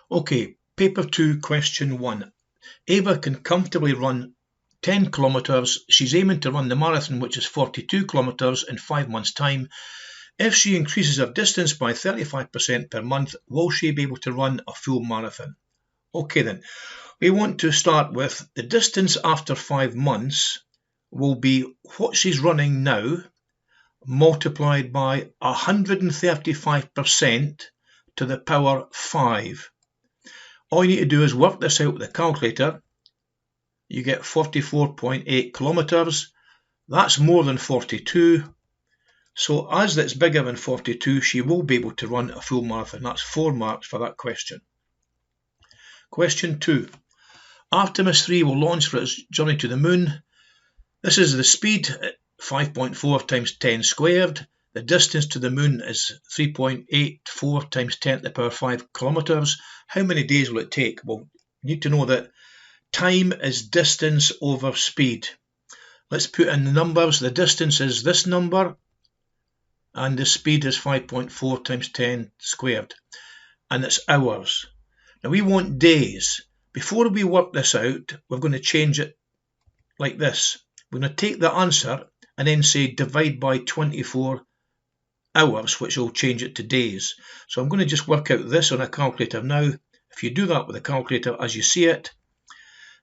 Okay, paper 2, question 1. Ava can comfortably run 10 kilometres. She's aiming to run the marathon, which is 42 kilometres, in 5 months' time. If she increases her distance by 35% per month, will she be able to run a full marathon? Okay then, we want to start with the distance after 5 months will be what she's running now multiplied by 135% to the power 5. All you need to do is work this out with a calculator. You get 44.8 kilometres. That's more than 42. So as that's bigger than 42, she will be able to run a full marathon. That's 4 marks for that question. Question 2. Artemis 3 will launch for its journey to the moon. This is the speed at 5.4 times 10 squared. The distance to the moon is 3.84 times 10 to the power 5 kilometres. How many days will it take? Well, you need to know that time is distance over speed. Let's put in the numbers. The distance is this number, and the speed is 5.4 times 10 squared, and it's hours. Now we want days. Before we work this out, we're going to change it like this. We're going to take the answer and then say divide by 24 hours, which will change it to days. So I'm going to just work out this on a calculator now. If you do that with a calculator as you see it,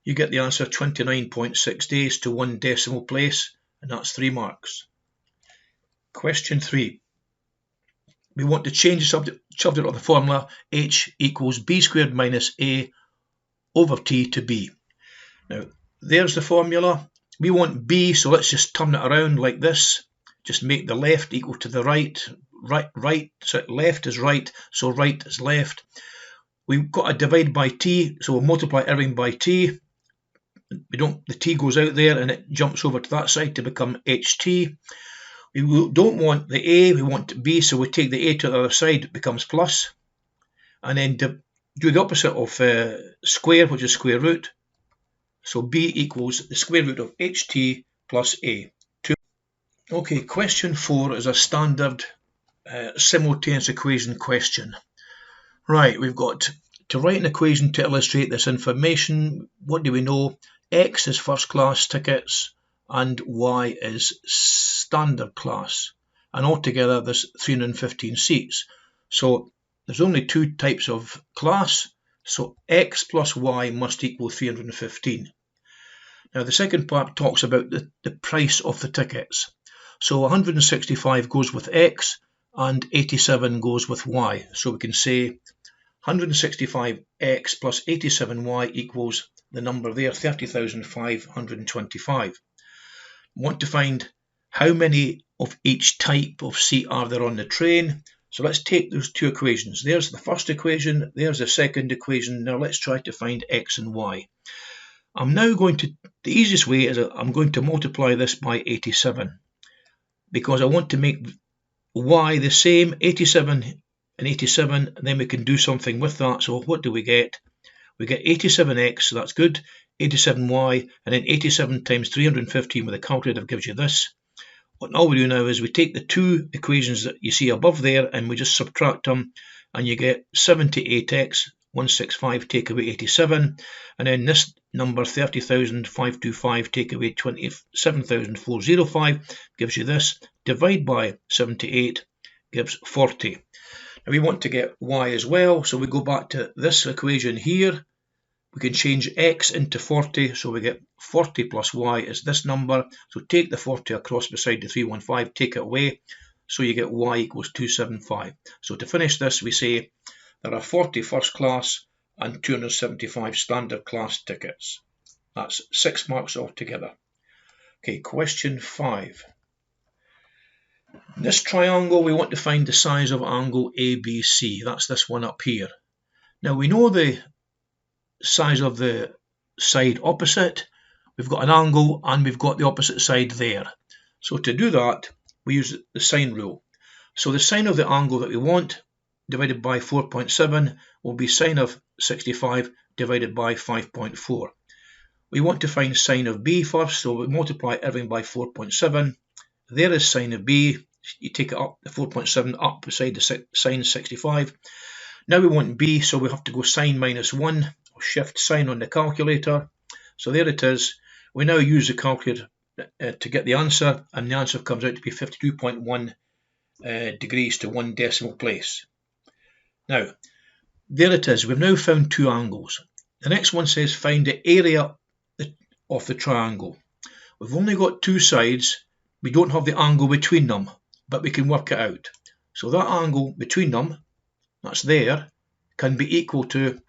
you get the answer 29.6 days to 1 decimal place, and that's 3 marks. Question 3. We want to change the subject of the formula h equals b squared minus a over t to b. Now, there's the formula. We want b, so let's just turn it around like this. Just make the left equal to the right. So left is right, so right is left. We've got to divide by t, so we'll multiply everything by t. The t goes out there and it jumps over to that side to become ht. We don't want the a, we want b, so we take the a to the other side, it becomes plus. And then do the opposite of square, which is square root. So b equals the square root of ht plus a. Okay, question 4 is a standard simultaneous equation question. Right, we've got to write an equation to illustrate this information. What do we know? X is first class tickets and Y is standard class. And altogether there's 315 seats. So there's only 2 types of class. So X plus Y must equal 315. Now the second part talks about the price of the tickets. So 165 goes with X and 87 goes with Y. So we can say 165X plus 87Y equals the number there, 30,525. Want to find how many of each type of seat are there on the train. So let's take those 2 equations. There's the first equation, there's the second equation. Now let's try to find X and Y. I'm now going to, the easiest way is I'm going to multiply this by 87 because I want to make Y the same, 87 and 87, and then we can do something with that. So what do we get? We get 87x, so that's good, 87y, and then 87 times 315 with a calculator gives you this. What all we do now is we take the 2 equations that you see above there and we just subtract them, and you get 78x, 165 take away 87, and then this number 30,525 take away 27,405 gives you this. Divide by 78 gives 40. Now we want to get y as well, so we go back to this equation here. We can change x into 40, so we get 40 plus y is this number. So take the 40 across beside the 315, take it away, so you get y equals 275. So to finish this, we say there are 40 first class and 275 standard class tickets. That's 6 marks altogether. Okay, question 5. In this triangle, we want to find the size of angle ABC. That's this one up here. Now we know the size of the side opposite. We've got an angle and we've got the opposite side there. So to do that, we use the sine rule. So the sine of the angle that we want divided by 4.7 will be sine of 65 divided by 5.4. We want to find sine of B first, so we multiply everything by 4.7. There is sine of B. You take it up, the 4.7 up beside the sine 65. Now we want B, so we have to go sine minus 1, or shift sign on the calculator. So there it is. We now use the calculator to get the answer, and the answer comes out to be 52.1 degrees to 1 decimal place. Now, there it is. We've now found two angles. The next one says find the area of the triangle. We've only got two sides. We don't have the angle between them, but we can work it out. So that angle between them, that's there, can be equal to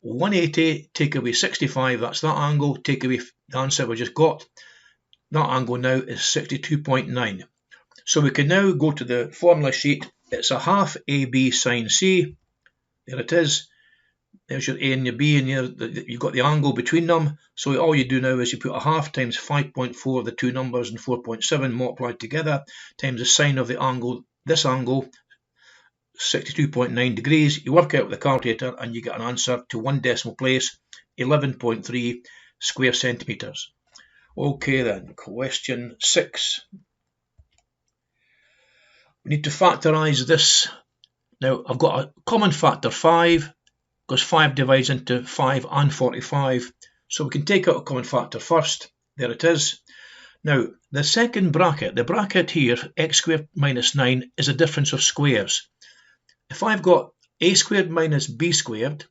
180 take away 65. That's that angle. Take away the answer we just got. That angle now is 62.9. So we can now go to the formula sheet. It's a half AB sine C. There it is. There's your A and your B, and you've got the angle between them. So all you do now is you put a half times 5.4, the two numbers, and 4.7 multiplied together, times the sine of the angle, this angle, 62.9 degrees. You work out with the calculator and you get an answer to 1 decimal place, 11.3 square centimetres. Okay then, question 6. We need to factorise this. Now I've got a common factor 5, because 5 divides into 5 and 45. So we can take out a common factor first. There it is. Now the second bracket, the bracket here, x squared minus 9, is a difference of squares. If I've got a squared minus b squared,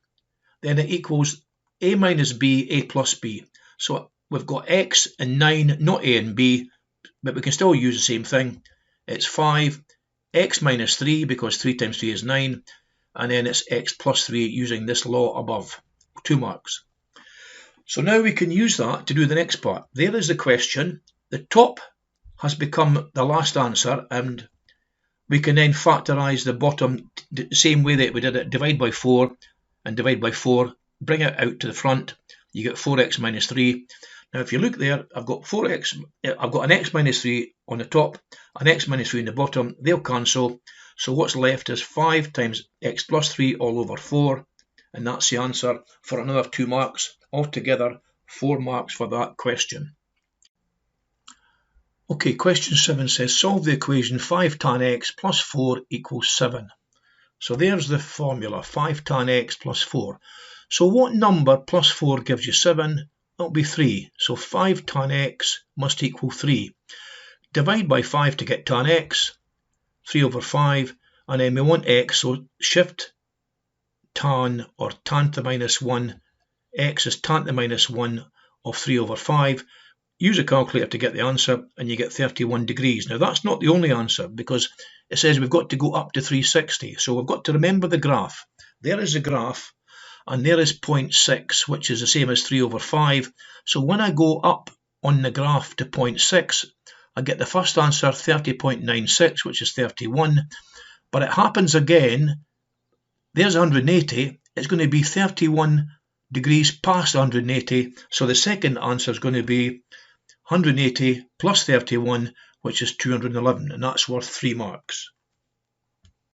then it equals a minus b, a plus b. So we've got x and 9, not a and b, but we can still use the same thing. It's 5, x minus 3, because 3 times 3 is 9, and then it's x plus 3 using this law above, 2 marks. So now we can use that to do the next part. There is the question. The top has become the last answer, and we can then factorise the bottom the same way that we did it. Divide by 4 and divide by 4. Bring it out to the front. You get 4x minus 3. Now if you look there, I've got an x minus 3 on the top, an x minus 3 on the bottom. They'll cancel. So what's left is 5 times x plus 3 all over 4. And that's the answer for another 2 marks. Altogether, 4 marks for that question. Okay, question 7 says solve the equation 5 tan x plus 4 equals 7. So there's the formula, 5 tan x plus 4. So what number plus 4 gives you 7? That'll be 3. So 5 tan x must equal 3. Divide by 5 to get tan x, 3 over 5, and then we want x, so shift tan, or tan to the minus 1, x is tan to the minus 1 of 3 over 5. Use a calculator to get the answer, and you get 31 degrees. Now that's not the only answer, because it says we've got to go up to 360. So we've got to remember the graph. There is the graph, and there is 0.6, which is the same as 3 over 5. So when I go up on the graph to 0.6, I get the first answer 30.96, which is 31. But it happens again. There's 180. It's going to be 31 degrees past 180. So the second answer is going to be 180 plus 31, which is 211, and that's worth 3 marks.